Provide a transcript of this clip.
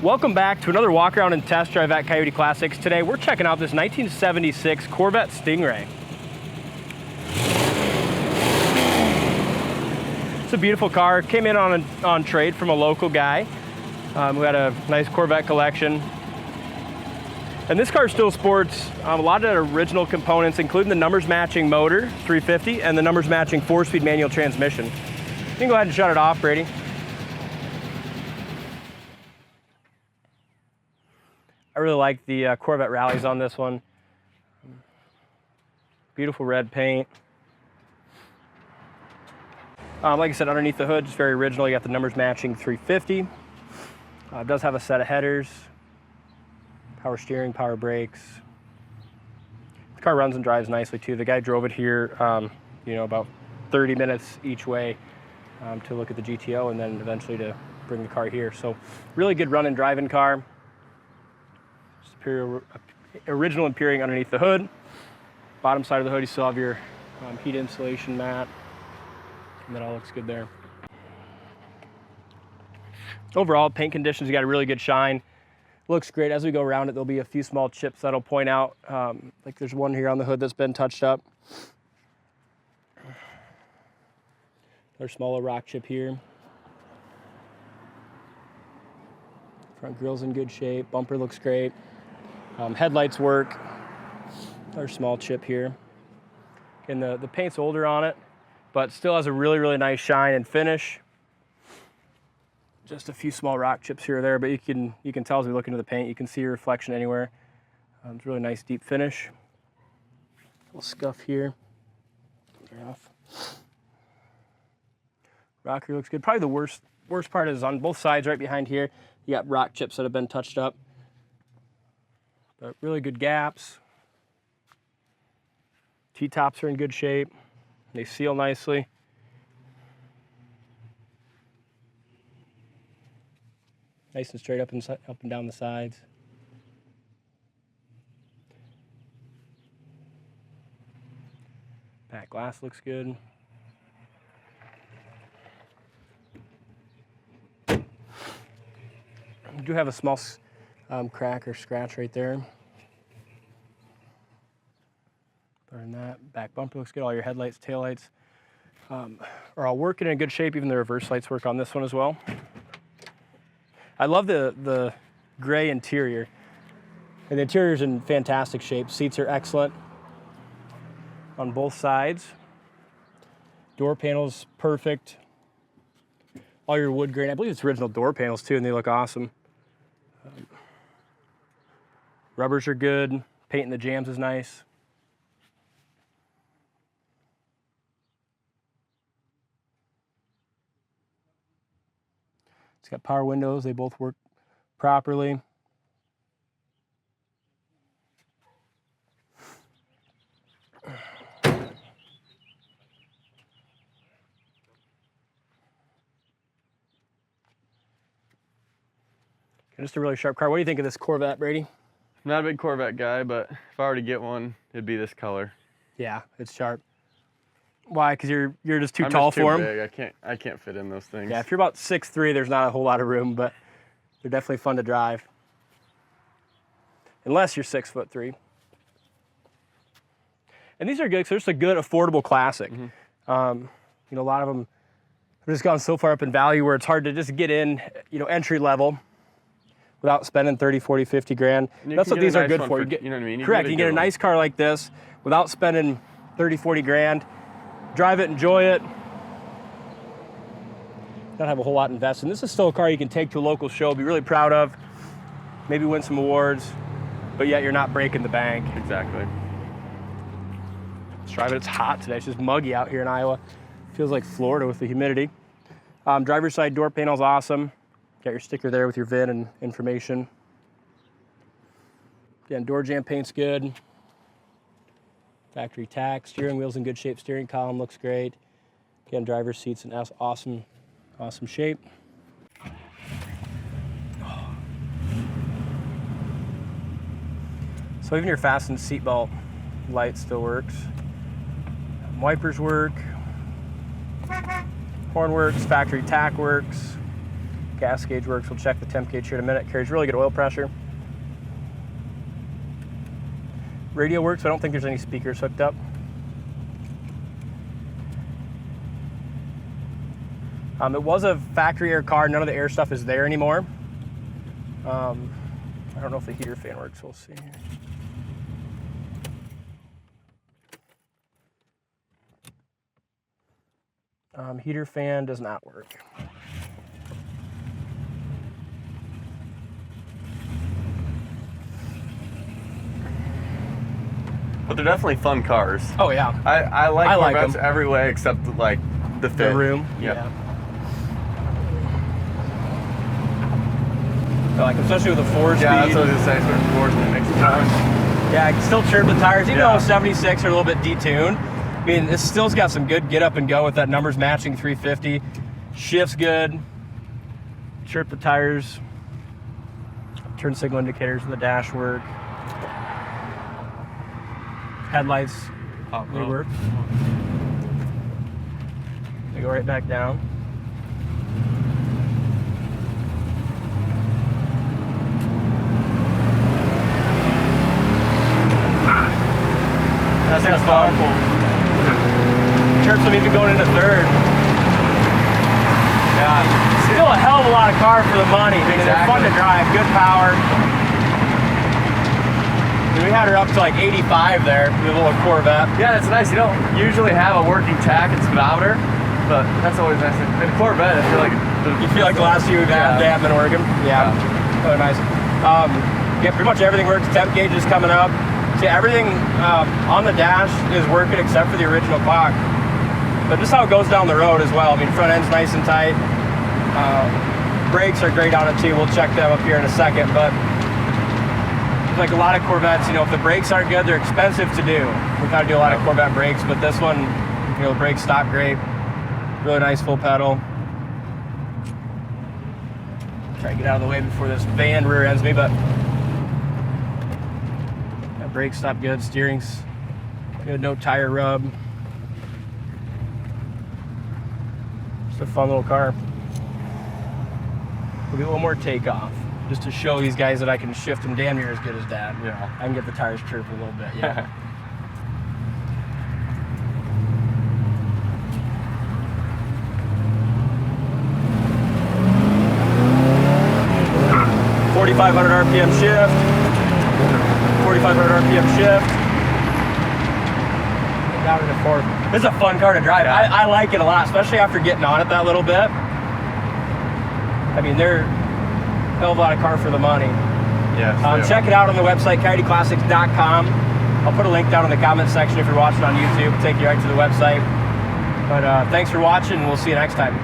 Welcome back to another walk around and test drive at Coyote Classics. Today we're checking out this 1976 Corvette Stingray. It's a beautiful car. Came in on trade from a local guy who had a nice Corvette collection. And this car still sports a lot of the original components, including the numbers matching motor, 350, and the numbers matching 4-speed manual transmission. You can go ahead and shut it off, Brady. I really like the Corvette rallies on this one. Beautiful red paint. Like I said, underneath the hood, just very original. You got the numbers matching 350. It does have a set of headers, power steering, power brakes. The car runs and drives nicely too. The guy drove it here, about 30 minutes each way to look at the GTO and then eventually to bring the car here. So really good run and driving car. Original Imperial underneath the hood. Bottom side of the hood, you still have your heat insulation mat. And that all looks good there. Overall, paint conditions, you got a really good shine. Looks great. As we go around it, there'll be a few small chips that'll point out. Like there's one here on the hood that's been touched up. There's a smaller rock chip here. Front grill's in good shape. Bumper looks great. Headlights work. There's a small chip here. And the paint's older on it, but still has a really, really nice shine and finish. Just a few small rock chips here or there, but you can tell as we look into the paint, you can see a reflection anywhere. It's a really nice deep finish. A little scuff here. Rocker looks good. Probably the worst part is on both sides right behind here. You got rock chips that have been touched up. But really good gaps. T-tops are in good shape. They seal nicely. Nice and straight up and down the sides. Back glass looks good. We do have a small crack or scratch right there. Other than that, back bumper looks good. All your headlights, taillights are all working in good shape. Even the reverse lights work on this one as well. I love the gray interior. And the interior's in fantastic shape. Seats are excellent on both sides. Door panels, perfect. All your wood grain. I believe it's original door panels too, and they look awesome. Rubbers are good. Paint in the jams is nice. It's got power windows. They both work properly. Just a really sharp car. What do you think of this Corvette, Brady? I'm not a big Corvette guy, but if I were to get one, it'd be this color. Yeah, it's sharp. Why? Because you're just too tall for them? Big. I can't fit in those things. Yeah, if you're about 6'3", there's not a whole lot of room, but they're definitely fun to drive. Unless you're 6'3". And these are good, because they're just a good, affordable classic. Mm-hmm. A lot of them have just gone so far up in value where it's hard to just get in, entry level without spending 30, 40, 50 grand. That's what these are good for. You know what I mean? Correct. You get a nice car like this without spending 30, 40 grand. Drive it, enjoy it. Not have a whole lot invested. And this is still a car you can take to a local show, be really proud of, maybe win some awards, but yet you're not breaking the bank. Exactly. Let's drive it. It's hot today. It's just muggy out here in Iowa. Feels like Florida with the humidity. Driver's side door panel's awesome. Got your sticker there with your VIN and information. Again, door jamb paint's good. Factory tack. Steering wheel's in good shape. Steering column looks great. Again, driver's seat's in awesome shape. So even your fastened seatbelt light still works. Wipers work. Horn works. Factory tack works. Gas gauge works. We'll check the temp gauge here in a minute. Carries really good oil pressure. Radio works. I don't think there's any speakers hooked up. It was a factory air car. None of the air stuff is there anymore. I don't know if the heater fan works. We'll see. Heater fan does not work. But they're definitely fun cars. Oh yeah. I like Corvettes them every way except like the fit. The room. Yep. Yeah. I like, especially with the 4-speed. Yeah, that's what I was gonna say. Sort of force and it makes it fun. Yeah, I can still chirp the tires, even Yeah. though 76 are a little bit detuned. I mean, it's still's got some good get up and go with that numbers matching 350. Shift's good. Chirp the tires. Turn signal indicators in the dash work. Headlights, they work. They go right back down. That's kind of powerful. Chirps them even going into third. Yeah, still a hell of a lot of car for the money. I mean, they're fun to drive, good power. We had her up to like 85 there, the little Corvette. Yeah, it's nice. You don't usually have a working tach and speedometer, but that's always nice. In a Corvette, I feel like you feel like the last few we've had, they have been working. Yeah, really nice. Yeah, pretty much everything works. Temp gauge is coming up. See, everything on the dash is working except for the original clock. But just how it goes down the road as well. I mean, front end's nice and tight. Brakes are great on it too. We'll check them up here in a second. But like a lot of Corvettes, you know, if the brakes aren't good, they're expensive to do. We kind of do a lot of Corvette brakes, but this one, you know, the brakes stop great. Really nice full pedal. Try to get out of the way before this van rear ends me, but that brakes stop good, steering's good, no tire rub. Just a fun little car. We'll get one more takeoff, just to show these guys that I can shift them damn near as good as Dad. Yeah. I can get the tires chirp a little bit, yeah. RPM shift. 4,500 RPM shift. Down into fourth. This is a fun car to drive. Yeah. I like it a lot, especially after getting on it that little bit. I mean, they're a hell of a lot of car for the money. Yeah. Check it out on the website, coyoteclassics.com. I'll put a link down in the comments section if you're watching on YouTube. It'll take you right to the website. But thanks for watching, and we'll see you next time.